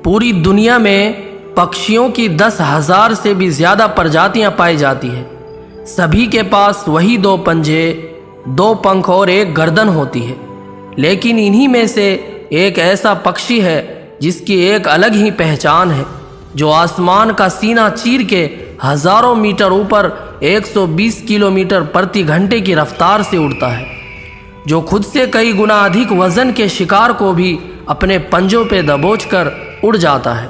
पूरी दुनिया में पक्षियों की 10,000 से भी ज़्यादा प्रजातियां पाई जाती है। सभी के पास वही 2 पंजे, 2 पंख और 1 गर्दन होती है। लेकिन इन्हीं में से एक ऐसा पक्षी है जिसकी एक अलग ही पहचान है, जो आसमान का सीना चीर के हज़ारों मीटर ऊपर 120 किलोमीटर प्रति घंटे की रफ्तार से उड़ता है, जो खुद से कई गुना अधिक वजन के शिकार को भी अपने पंजों पे दबोचकर उड़ जाता है।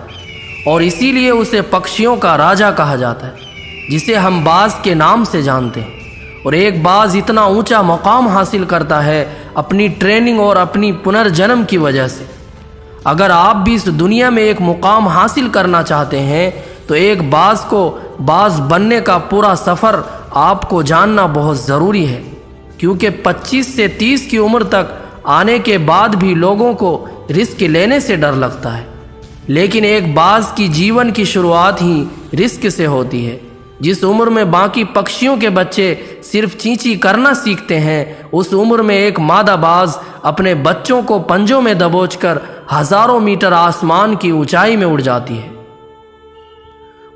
और इसीलिए उसे पक्षियों का राजा कहा जाता है, जिसे हम बाज के नाम से जानते हैं। और एक बाज इतना ऊंचा मुकाम हासिल करता है अपनी ट्रेनिंग और अपनी पुनर्जन्म की वजह से। अगर आप भी इस दुनिया में एक मुकाम हासिल करना चाहते हैं तो एक बाज को बाज बनने का पूरा सफ़र आपको जानना बहुत ज़रूरी है, क्योंकि 25 से 30 की उम्र तक आने के बाद भी लोगों को रिस्क लेने से डर लगता है। लेकिन एक बाज की जीवन की शुरुआत ही रिस्क से होती है। जिस उम्र में बाकी पक्षियों के बच्चे सिर्फ चींची करना सीखते हैं, उस उम्र में एक मादा बाज अपने बच्चों को पंजों में दबोचकर हज़ारों मीटर आसमान की ऊंचाई में उड़ जाती है,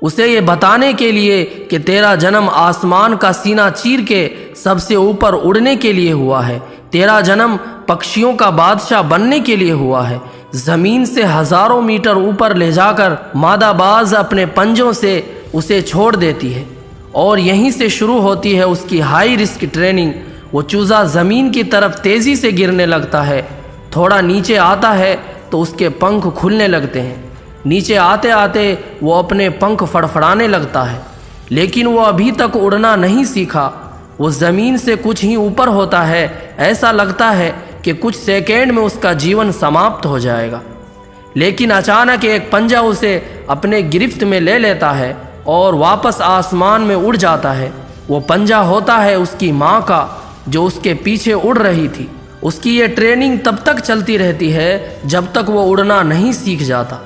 उसे ये बताने के लिए कि तेरा जन्म आसमान का सीना चीर के सबसे ऊपर उड़ने के लिए हुआ है। तेरा जन्म पक्षियों का बादशाह बनने के लिए हुआ है। ज़मीन से हज़ारों मीटर ऊपर ले जाकर मादा बाज अपने पंजों से उसे छोड़ देती है, और यहीं से शुरू होती है उसकी हाई रिस्क ट्रेनिंग। वो चूज़ा ज़मीन की तरफ तेज़ी से गिरने लगता है। थोड़ा नीचे आता है तो उसके पंख खुलने लगते हैं। नीचे आते आते वो अपने पंख फड़फड़ाने लगता है, लेकिन वो अभी तक उड़ना नहीं सीखा। वो ज़मीन से कुछ ही ऊपर होता है। ऐसा लगता है कि कुछ सेकेंड में उसका जीवन समाप्त हो जाएगा, लेकिन अचानक एक पंजा उसे अपने गिरफ्त में ले लेता है और वापस आसमान में उड़ जाता है। वो पंजा होता है उसकी माँ का, जो उसके पीछे उड़ रही थी। उसकी ये ट्रेनिंग तब तक चलती रहती है जब तक वो उड़ना नहीं सीख जाता।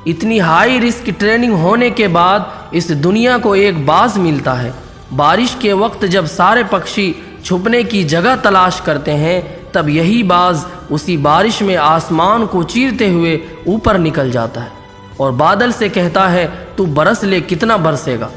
इतनी हाई रिस्क ट्रेनिंग होने के बाद इस दुनिया को एक बाज मिलता है। बारिश के वक्त जब सारे पक्षी छुपने की जगह तलाश करते हैं, तब यही बाज उसी बारिश में आसमान को चीरते हुए ऊपर निकल जाता है और बादल से कहता है, तू बरस ले, कितना बरसेगा।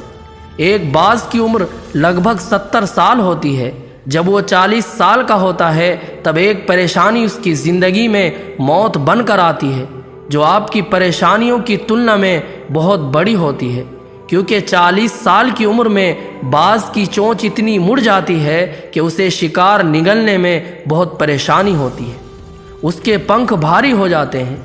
एक बाज की उम्र लगभग 70 साल होती है। जब वो 40 साल का होता है तब एक परेशानी उसकी ज़िंदगी में मौत बनकर आती है, जो आपकी परेशानियों की तुलना में बहुत बड़ी होती है, क्योंकि 40 साल की उम्र में बाज की चोंच इतनी मुड़ जाती है कि उसे शिकार निगलने में बहुत परेशानी होती है। उसके पंख भारी हो जाते हैं,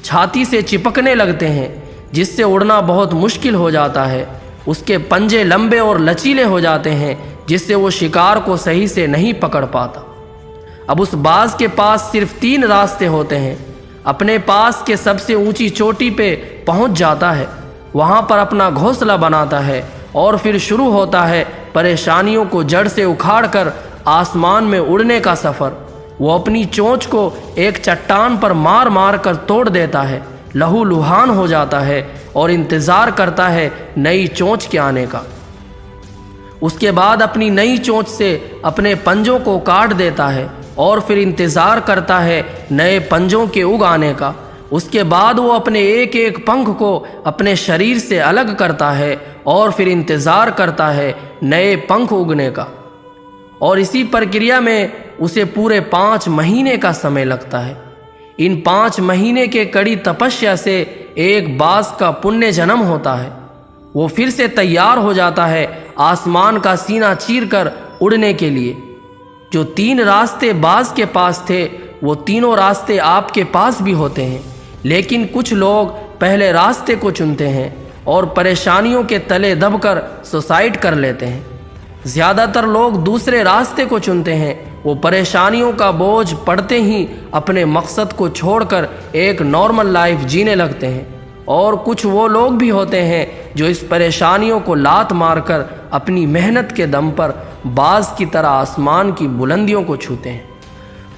छाती से चिपकने लगते हैं, जिससे उड़ना बहुत मुश्किल हो जाता है। उसके पंजे लंबे और लचीले हो जाते हैं, जिससे वो शिकार को सही से नहीं पकड़ पाता। अब उस बाज के पास सिर्फ 3 रास्ते होते हैं। अपने पास के सबसे ऊंची चोटी पे पहुंच जाता है, वहां पर अपना घोंसला बनाता है और फिर शुरू होता है परेशानियों को जड़ से उखाड़कर आसमान में उड़ने का सफ़र। वो अपनी चोंच को एक चट्टान पर मार मार कर तोड़ देता है, लहूलुहान हो जाता है और इंतज़ार करता है नई चोंच के आने का। उसके बाद अपनी नई चोंच से अपने पंजों को काट देता है और फिर इंतज़ार करता है नए पंजों के उग आने का। उसके बाद वो अपने एक एक पंख को अपने शरीर से अलग करता है और फिर इंतज़ार करता है नए पंख उगने का। और इसी प्रक्रिया में उसे पूरे 5 महीने का समय लगता है। इन 5 महीने के कड़ी तपस्या से एक बाज का पुण्य जन्म होता है। वो फिर से तैयार हो जाता है आसमान का सीना चीरकर उड़ने के लिए। जो 3 रास्ते बाज के पास थे, वो तीनों रास्ते आपके पास भी होते हैं, लेकिन कुछ लोग पहले रास्ते को चुनते हैं और परेशानियों के तले दबकर सुसाइड कर लेते हैं। ज़्यादातर लोग दूसरे रास्ते को चुनते हैं। वो परेशानियों का बोझ पड़ते ही अपने मकसद को छोड़कर एक नॉर्मल लाइफ जीने लगते हैं। और कुछ वो लोग भी होते हैं जो इस परेशानियों को लात मारकर अपनी मेहनत के दम पर बाज की तरह आसमान की बुलंदियों को छूते हैं।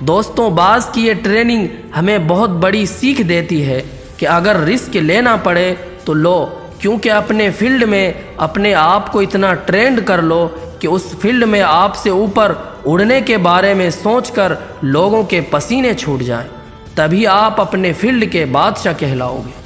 दोस्तों, बाज की ये ट्रेनिंग हमें बहुत बड़ी सीख देती है कि अगर रिस्क लेना पड़े तो लो, क्योंकि अपने फील्ड में अपने आप को इतना ट्रेंड कर लो कि उस फील्ड में आपसे ऊपर उड़ने के बारे में सोचकर लोगों के पसीने छूट जाएं। तभी आप अपने फील्ड के बादशाह कहलाओगे।